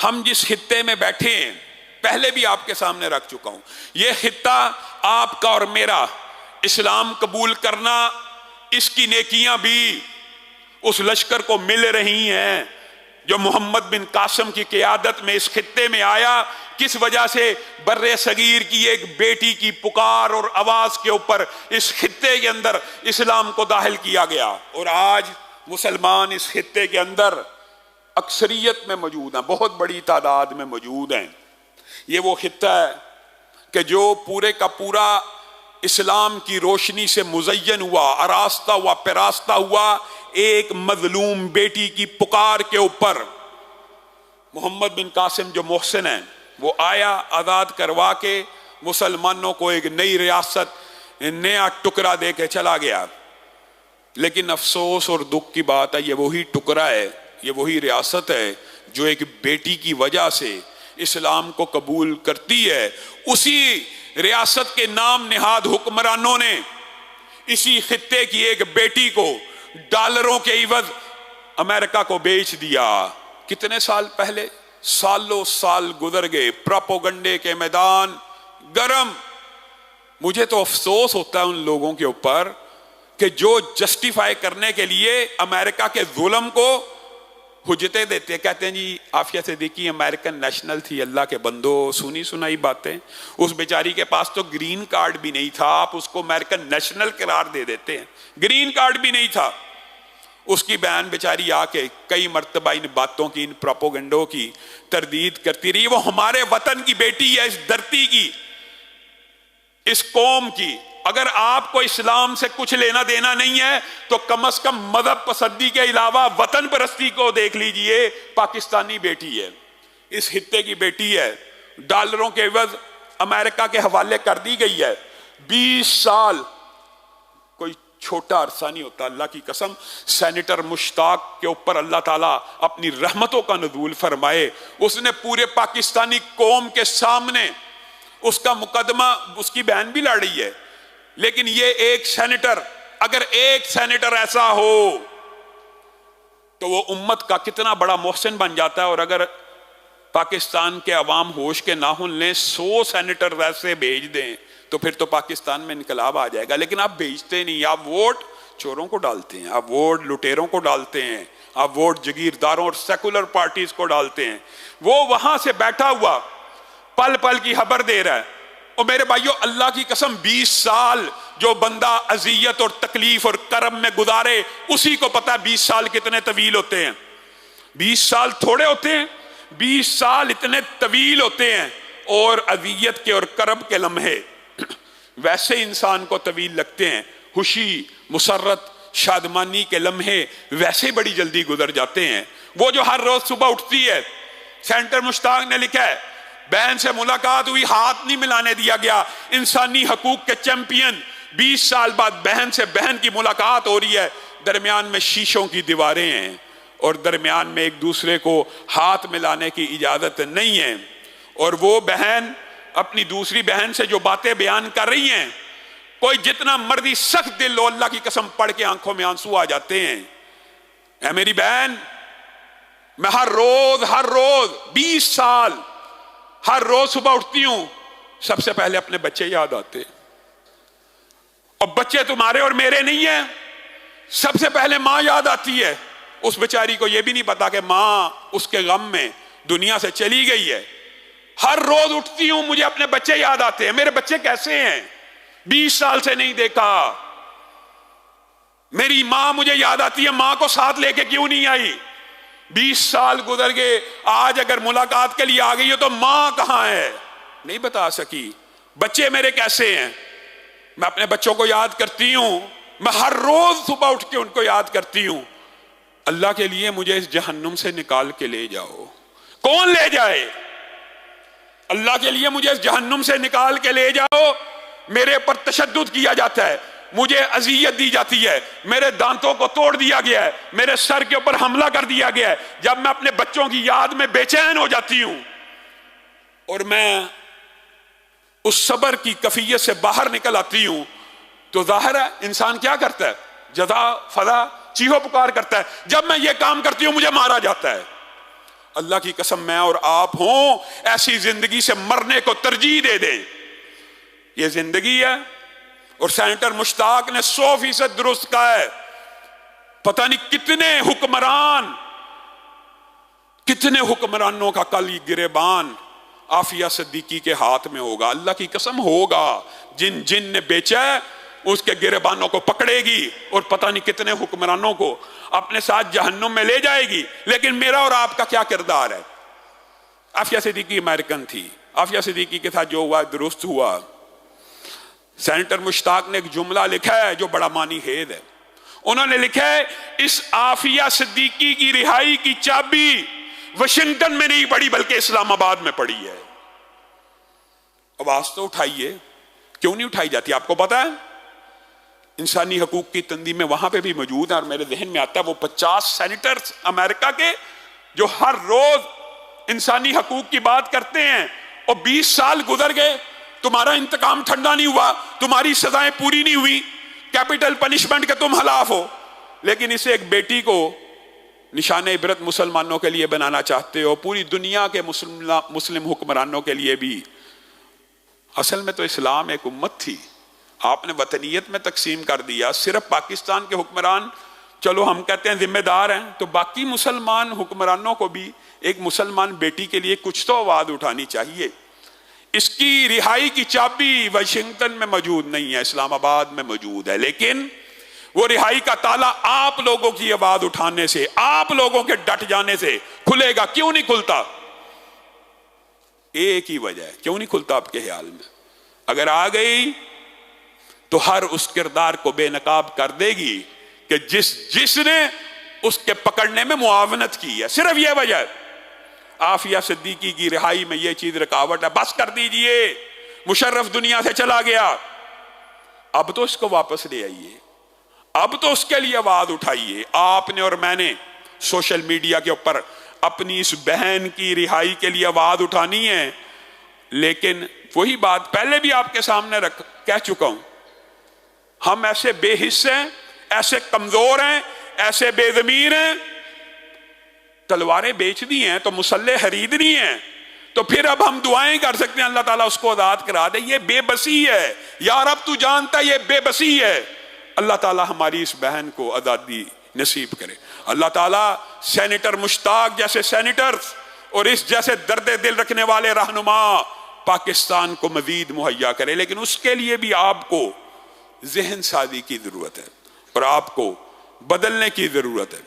ہم جس خطے میں بیٹھے ہیں پہلے بھی آپ کے سامنے رکھ چکا ہوں، یہ خطہ آپ کا اور میرا، اسلام قبول کرنا، اس کی نیکیاں بھی اس لشکر کو مل رہی ہیں جو محمد بن قاسم کی قیادت میں اس خطے میں آیا۔ کس وجہ سے؟ بر صغیر کی ایک بیٹی کی پکار اور آواز کے اوپر اس خطے کے اندر اسلام کو داخل کیا گیا، اور آج مسلمان اس خطے کے اندر اکثریت میں موجود ہیں، بہت بڑی تعداد میں موجود ہیں۔ یہ وہ خطہ ہے کہ جو پورے کا پورا اسلام کی روشنی سے مزین ہوا، آراستہ ہوا، پیراستہ ہوا ایک مظلوم بیٹی کی پکار کے اوپر۔ محمد بن قاسم جو محسن ہیں، وہ آیا، آزاد کروا کے مسلمانوں کو ایک نئی ریاست، نیا ٹکڑا دے کے چلا گیا۔ لیکن افسوس اور دکھ کی بات ہے، یہ وہی ٹکڑا ہے، یہ وہی ریاست ہے جو ایک بیٹی کی وجہ سے اسلام کو قبول کرتی ہے۔ اسی ریاست کے نام نہاد حکمرانوں نے اسی خطے کی ایک بیٹی کو ڈالروں کے عوض امریکہ کو بیچ دیا۔ کتنے سال پہلے؟ سالوں سال گزر گئے، پراپوگنڈے کے میدان گرم۔ مجھے تو افسوس ہوتا ہے ان لوگوں کے اوپر کہ جو جسٹیفائی کرنے کے لیے امریکہ کے ظلم کو حجتیں دیتے ہیں، کہتے ہیں جی عافیہ صدیقی امریکن نیشنل تھی، اللہ کے بندو، سنی سنائی باتیں۔ اس بیچاری کے پاس تو گرین کارڈ بھی نہیں تھا، آپ اس کو امریکن نیشنل قرار دے دیتے ہیں، گرین کارڈ بھی نہیں تھا۔ اس کی بہن بیچاری آ کے کئی مرتبہ ان باتوں کی، ان پروپوگنڈوں کی تردید کرتی رہی۔ وہ ہمارے وطن کی بیٹی ہے، اس دھرتی کی، اس قوم کی۔ اگر آپ کو اسلام سے کچھ لینا دینا نہیں ہے تو کم از کم مذہب پسندی کے علاوہ وطن پرستی کو دیکھ لیجئے۔ پاکستانی بیٹی ہے، اس خطے کی بیٹی ہے، ڈالروں کے عوض امریکہ کے حوالے کر دی گئی ہے۔ 20 سال کوئی چھوٹا عرصہ نہیں ہوتا، اللہ کی قسم۔ سینیٹر مشتاق کے اوپر اللہ تعالیٰ اپنی رحمتوں کا نزول فرمائے، اس نے پورے پاکستانی قوم کے سامنے اس کا مقدمہ، اس کی بہن بھی لڑ رہی ہے، لیکن یہ ایک سینیٹر، اگر ایک سینیٹر ایسا ہو تو وہ امت کا کتنا بڑا محسن بن جاتا ہے۔ اور اگر پاکستان کے عوام ہوش کے ناخن لیں، 100 سینیٹر ویسے بھیج دیں تو پھر تو پاکستان میں انقلاب آ جائے گا۔ لیکن آپ بھیجتے نہیں، آپ ووٹ چوروں کو ڈالتے ہیں، آپ ووٹ لٹیروں کو ڈالتے ہیں، آپ ووٹ جگیرداروں اور سیکولر پارٹیز کو ڈالتے ہیں۔ وہ وہاں سے بیٹھا ہوا پل پل کی خبر دے رہا ہے۔ اور میرے بھائیو، اللہ کی قسم 20 سال جو بندہ اذیت اور تکلیف اور کرم میں گزارے، اسی کو پتا 20 سال کتنے طویل ہوتے ہیں۔ 20 سال تھوڑے ہوتے ہیں، 20 سال اتنے طویل ہوتے ہیں۔ اور اذیت کے اور کرم کے لمحے ویسے انسان کو طویل لگتے ہیں، خوشی، مسرت، شادمانی کے لمحے ویسے بڑی جلدی گزر جاتے ہیں۔ وہ جو ہر روز صبح اٹھتی ہے، سینٹر مشتاق نے لکھا ہے، بہن سے ملاقات ہوئی، ہاتھ نہیں ملانے دیا گیا۔ انسانی حقوق کے چیمپئن، 20 سال بعد بہن سے بہن کی ملاقات ہو رہی ہے، درمیان میں شیشوں کی دیواریں ہیں اور درمیان میں ایک دوسرے کو ہاتھ ملانے کی اجازت نہیں ہے۔ اور وہ بہن اپنی دوسری بہن سے جو باتیں بیان کر رہی ہیں، کوئی جتنا مرضی سخت دل ہو، اللہ کی قسم پڑھ کے آنکھوں میں آنسو آ جاتے ہیں۔ اے میری بہن، میں ہر روز 20 سال ہر روز صبح اٹھتی ہوں، سب سے پہلے اپنے بچے یاد آتے، اور بچے تمہارے اور میرے نہیں ہیں، سب سے پہلے ماں یاد آتی ہے۔ اس بیچاری کو یہ بھی نہیں پتا کہ ماں اس کے غم میں دنیا سے چلی گئی ہے۔ ہر روز اٹھتی ہوں، مجھے اپنے بچے یاد آتے ہیں۔ میرے بچے کیسے ہیں؟ 20 سال سے نہیں دیکھا۔ میری ماں مجھے یاد آتی ہے، ماں کو ساتھ لے کے کیوں نہیں آئی؟ 20 سال گزر گئے، آج اگر ملاقات کے لیے آ گئی ہو تو ماں کہاں ہے؟ نہیں بتا سکی۔ بچے میرے کیسے ہیں؟ میں اپنے بچوں کو یاد کرتی ہوں، میں ہر روز صبح اٹھ کے ان کو یاد کرتی ہوں۔ اللہ کے لیے مجھے اس جہنم سے نکال کے لے جاؤ۔ کون لے جائے؟ اللہ کے لیے مجھے اس جہنم سے نکال کے لے جاؤ۔ میرے پر تشدد کیا جاتا ہے، مجھے اذیت دی جاتی ہے، میرے دانتوں کو توڑ دیا گیا ہے، میرے سر کے اوپر حملہ کر دیا گیا ہے۔ جب میں اپنے بچوں کی یاد میں بے چین ہو جاتی ہوں اور میں اس صبر کی کیفیت سے باہر نکل آتی ہوں، تو ظاہر ہے انسان کیا کرتا ہے؟ جزا فضا چیخو پکار کرتا ہے۔ جب میں یہ کام کرتی ہوں مجھے مارا جاتا ہے، اللہ کی قسم میں اور آپ ہوں ایسی زندگی سے مرنے کو ترجیح دے دیں. یہ زندگی ہے. اور سینیٹر مشتاق نے 100% درست کہا ہے. پتہ نہیں کتنے حکمرانوں کا کل یہ گریبان عافیہ صدیقی کے ہاتھ میں ہوگا. اللہ کی قسم ہوگا. جن نے بیچا ہے اس کے گریبانوں کو پکڑے گی اور پتہ نہیں کتنے حکمرانوں کو اپنے ساتھ جہنم میں لے جائے گی. لیکن میرا اور آپ کا کیا کردار ہے؟ عافیہ صدیقی امریکن تھی. عافیہ صدیقی کے ساتھ جو ہوا درست ہوا. سینیٹر مشتاق نے ایک جملہ لکھا ہے جو بڑا معنی خیز ہے. انہوں نے لکھا ہے اس عافیہ صدیقی کی رہائی کی چابی واشنگٹن میں نہیں پڑی بلکہ اسلام آباد میں پڑی ہے. آواز تو اٹھائیے. کیوں نہیں اٹھائی جاتی؟ آپ کو پتا ہے انسانی حقوق کی تنظیمیں وہاں پہ بھی موجود ہیں. اور میرے ذہن میں آتا ہے وہ 50 سینیٹرز امریکہ کے جو ہر روز انسانی حقوق کی بات کرتے ہیں. اور 20 سال گزر گئے, تمہارا انتقام ٹھنڈا نہیں ہوا, تمہاری سزائیں پوری نہیں ہوئی, کیپٹل پنشمنٹ کے تم خلاف ہو, لیکن اسے ایک بیٹی کو نشان عبرت مسلمانوں کے لیے بنانا چاہتے ہو, پوری دنیا کے مسلم حکمرانوں کے لیے بھی. اصل میں تو اسلام ایک امت تھی, آپ نے وطنیت میں تقسیم کر دیا. صرف پاکستان کے حکمران چلو ہم کہتے ہیں ذمہ دار ہیں, تو باقی مسلمان حکمرانوں کو بھی ایک مسلمان بیٹی کے لیے کچھ تو آواز اٹھانی چاہیے. اس کی رہائی کی چابی واشنگٹن میں موجود نہیں ہے, اسلام آباد میں موجود ہے. لیکن وہ رہائی کا تالا آپ لوگوں کی آواز اٹھانے سے, آپ لوگوں کے ڈٹ جانے سے کھلے گا. کیوں نہیں کھلتا؟ ایک ہی وجہ ہے کیوں نہیں کھلتا آپ کے خیال میں. اگر آ گئی تو ہر اس کردار کو بے نقاب کر دے گی کہ جس نے اس کے پکڑنے میں معاونت کی ہے. صرف یہ وجہ ہے. عافیہ صدیقی کی رہائی میں یہ چیز رکاوٹ ہے. بس کر دیجئے, مشرف دنیا سے چلا گیا, اب تو اس کو واپس لے آئیے, اب تو اس کے لیے آواز اٹھائیے. آپ نے اور میں نے سوشل میڈیا کے اوپر اپنی اس بہن کی رہائی کے لیے آواز اٹھانی ہے. لیکن وہی بات پہلے بھی آپ کے سامنے کہہ چکا ہوں, ہم ایسے بے حس ہیں, ایسے کمزور ہیں, ایسے بے ضمیر ہیں. تلواریں بیچ دی ہیں تو مسلح خریدنی ہیں, تو پھر اب ہم دعائیں کر سکتے ہیں اللہ تعالیٰ اس کو آزاد کرا دے. یہ بے بسی ہے یا رب تو جانتا ہے یہ بے بسی ہے. اللہ تعالیٰ ہماری اس بہن کو آزادی نصیب کرے. اللہ تعالیٰ سینیٹر مشتاق جیسے سینیٹرز اور اس جیسے درد دل رکھنے والے رہنما پاکستان کو مزید مہیا کرے. لیکن اس کے لیے بھی آپ کو ذہن سازی کی ضرورت ہے اور آپ کو بدلنے کی ضرورت ہے.